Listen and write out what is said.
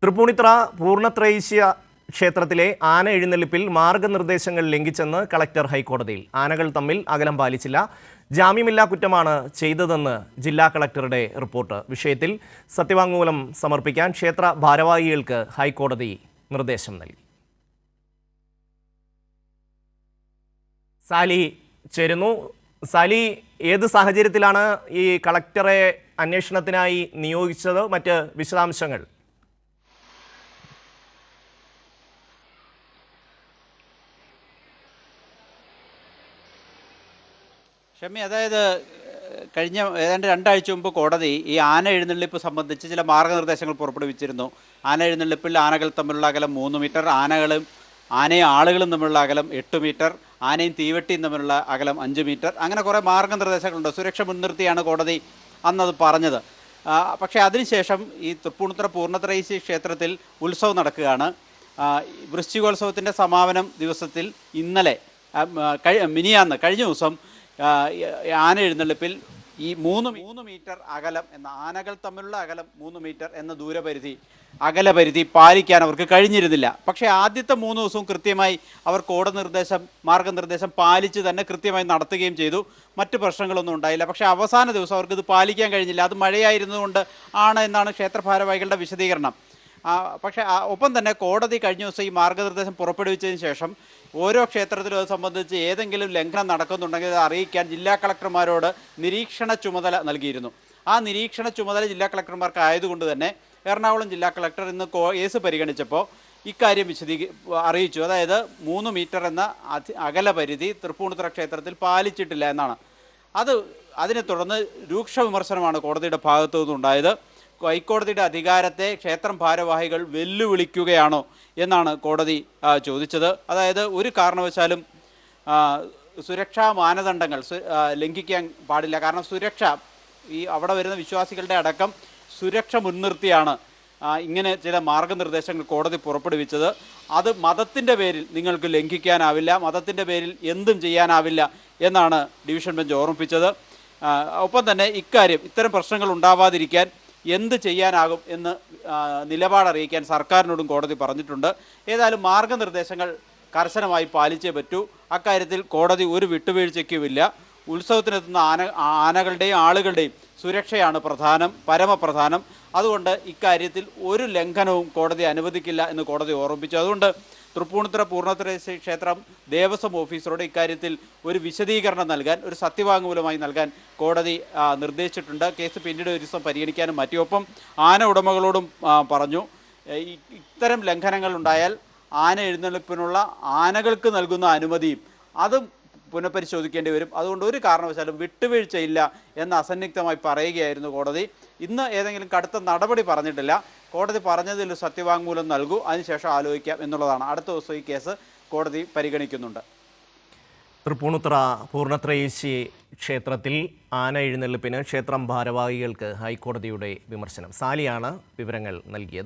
തൃപ്പൂണിത്തുറ പൂർണ്ണത്രയീശ ക്ഷേത്രത്തിലെ ആന എഴുന്നള്ളിപ്പിൽ മാർഗനിർദ്ദേശങ്ങൾ ലംഘിച്ചെന്ന് കളക്ടർ ഹൈക്കോടതിയിൽ. ആനകൾ തമ്മിൽ അകലം പാലിച്ചില്ല. ജാമ്യമില്ലാ കുറ്റമാണ് ചെയ്തതെന്ന് ജില്ലാ കളക്ടറുടെ റിപ്പോർട്ട്. വിഷയത്തിൽ സത്യവാങ്മൂലം സമർപ്പിക്കാൻ ക്ഷേത്ര ഭാരവാഹികൾക്ക് ഹൈക്കോടതി നിർദ്ദേശം നൽകി. സാലി ചേരുന്നു. സാലി, ഏത് സാഹചര്യത്തിലാണ് ഈ കളക്ടറെ അന്വേഷണത്തിനായി നിയോഗിച്ചത്? മറ്റ് വിശദാംശങ്ങൾ. ഷമ്മി, അതായത് കഴിഞ്ഞ ഏതാണ്ട് 2 ആഴ്ച മുമ്പ് കോടതി ഈ ആന എഴുന്നള്ളിപ്പ് സംബന്ധിച്ച് ചില മാർഗ്ഗനിർദ്ദേശങ്ങൾ പുറപ്പെടുവിച്ചിരുന്നു. ആന എഴുന്നള്ളിപ്പിൽ ആനകൾ തമ്മിലുള്ള അകലം 3 മീറ്റർ, ആനയും ആളുകളും തമ്മിലുള്ള അകലം 8 മീറ്റർ, ആനയും തീവെട്ടിയും തമ്മിലുള്ള അകലം 5 മീറ്റർ, അങ്ങനെ കുറേ മാർഗ്ഗനിർദ്ദേശങ്ങളുണ്ട്. സുരക്ഷ മുൻനിർത്തിയാണ് കോടതി അന്നത് പറഞ്ഞത്. പക്ഷേ അതിനുശേഷം ഈ തൃപ്പൂണിത്തുറ പൂർണ്ണത്രയീശ ക്ഷേത്രത്തിൽ ഉത്സവം നടക്കുകയാണ്. വൃശ്ചികോത്സവത്തിൻ്റെ സമാപനം ദിവസത്തിൽ ഇന്നലെ കഴിഞ്ഞ ദിവസം ആന എഴുന്നള്ളിപ്പിൽ ഈ 3 മീറ്റർ അകലം എന്ന ആനകൾ തമ്മിലുള്ള അകലം 3 മീറ്റർ എന്ന അകലപരിധി പാലിക്കാൻ അവർക്ക് കഴിഞ്ഞിരുന്നില്ല. പക്ഷേ ആദ്യത്തെ 3 ദിവസവും കൃത്യമായി അവർ മാർഗനിർദ്ദേശം പാലിച്ച് തന്നെ കൃത്യമായി നടത്തുകയും ചെയ്തു. മറ്റ് പ്രശ്നങ്ങളൊന്നും ഉണ്ടായില്ല. പക്ഷേ അവസാന ദിവസം അവർക്കിത് പാലിക്കാൻ കഴിഞ്ഞില്ല. അത് മഴയായിരുന്നുകൊണ്ട് ആണ് എന്നാണ് ക്ഷേത്ര ഭാരവാഹികളുടെ വിശദീകരണം. പക്ഷേ ഒപ്പം തന്നെ കോടതി കഴിഞ്ഞ ദിവസം ഈ മാർഗനിർദ്ദേശം പുറപ്പെടുവിച്ചതിന് ശേഷം ഓരോ ക്ഷേത്രത്തിലും അത് സംബന്ധിച്ച് ഏതെങ്കിലും ലംഘനം നടക്കുന്നുണ്ടെങ്കിൽ അത് അറിയിക്കാൻ ജില്ലാ കളക്ടർമാരോട് നിരീക്ഷണ ചുമതല നൽകിയിരുന്നു. ആ നിരീക്ഷണ ചുമതല ജില്ലാ കളക്ടർമാർക്ക് ആയതുകൊണ്ട് തന്നെ എറണാകുളം ജില്ലാ കളക്ടർ ഇന്ന് കേസ് പരിഗണിച്ചപ്പോൾ ഇക്കാര്യം അറിയിച്ചു. അതായത് 3 മീറ്റർ എന്ന അകലപരിധി തൃപ്പൂണിത്തുറ ക്ഷേത്രത്തിൽ പാലിച്ചിട്ടില്ല എന്നാണ്. അതിനെ തുടർന്ന് രൂക്ഷ വിമർശനമാണ് കോടതിയുടെ ഭാഗത്തു നിന്നുണ്ടായത്. ഹൈക്കോടതിയുടെ അധികാരത്തെ ക്ഷേത്രം ഭാരവാഹികൾ വെല്ലുവിളിക്കുകയാണോ എന്നാണ് കോടതി ചോദിച്ചത്. അതായത് ഒരു കാരണവശാലും സുരക്ഷാ മാനദണ്ഡങ്ങൾ ലംഘിക്കാൻ പാടില്ല. കാരണം അവിടെ വരുന്ന വിശ്വാസികളുടെ അടക്കം സുരക്ഷ മുൻനിർത്തിയാണ് ഇങ്ങനെ ചില മാർഗനിർദ്ദേശങ്ങൾ കോടതി പുറപ്പെടുവിച്ചത്. അത് മതത്തിൻ്റെ പേരിൽ നിങ്ങൾക്ക് ലംഘിക്കാനാവില്ല, മതത്തിൻ്റെ പേരിൽ എന്തും ചെയ്യാനാവില്ല എന്നാണ് ഡിവിഷൻ ബെഞ്ച് ഓർമ്മിപ്പിച്ചത്. ഒപ്പം തന്നെ ഇത്തരം പ്രശ്നങ്ങൾ ഉണ്ടാവാതിരിക്കാൻ എന്ത് ചെയ്യാനാകും എന്ന് നിലപാടറിയിക്കാൻ സർക്കാരിനോടും കോടതി പറഞ്ഞിട്ടുണ്ട്. ഏതായാലും മാർഗനിർദ്ദേശങ്ങൾ കർശനമായി പാലിച്ചേ പറ്റൂ. അക്കാര്യത്തിൽ കോടതി ഒരു വിട്ടുവീഴ്ചയ്ക്കുമില്ല. ഉത്സവത്തിനെത്തുന്ന ആനകളുടെയും ആളുകളുടെയും സുരക്ഷയാണ് പരമപ്രധാനം. അതുകൊണ്ട് ഇക്കാര്യത്തിൽ ഒരു ലംഘനവും കോടതി അനുവദിക്കില്ല എന്ന് കോടതി ഓർമ്മിപ്പിച്ചു. അതുകൊണ്ട് തൃപ്പൂണിത്തുറ പൂർണ്ണത്രയീശ ക്ഷേത്രം ദേവസ്വം ഓഫീസറോട് ഇക്കാര്യത്തിൽ ഒരു വിശദീകരണം നൽകാൻ, ഒരു സത്യവാങ്മൂലമായി നൽകാൻ കോടതി നിർദ്ദേശിച്ചിട്ടുണ്ട്. കേസ് പിന്നീട് ഒരു ദിവസം പരിഗണിക്കാനും മറ്റുമൊപ്പം ആന ഉടമകളോടും പറഞ്ഞു, ഇത്തരം ലംഘനങ്ങൾ ഉണ്ടായാൽ ആന എഴുന്നള്ളിപ്പിനുള്ള ആനകൾക്ക് നൽകുന്ന അനുമതിയും അതും പുനഃപരിശോധിക്കേണ്ടി വരും. അതുകൊണ്ട് ഒരു കാരണവശാലും വിട്ടുവീഴ്ചയില്ല എന്ന് അസന്നിഗ്ധമായി പറയുകയായിരുന്നു കോടതി. ഇന്ന് ഏതെങ്കിലും കടുത്ത നടപടി പറഞ്ഞിട്ടില്ല. കോടതി പറഞ്ഞതിൽ സത്യവാങ്മൂലം നൽകൂ, അതിനുശേഷം ആലോചിക്കാം എന്നുള്ളതാണ്. അടുത്ത ദിവസം ഈ കേസ് കോടതി പരിഗണിക്കുന്നുണ്ട്. തൃപ്പൂണിത്തുറ പൂർണ്ണത്രയീശ ക്ഷേത്രത്തിൽ ആന എഴുന്നള്ളിപ്പിന് ക്ഷേത്രം ഭാരവാഹികൾക്ക് ഹൈക്കോടതിയുടെ വിമർശനം. സാലിയാണ് വിവരങ്ങൾ നൽകിയത്.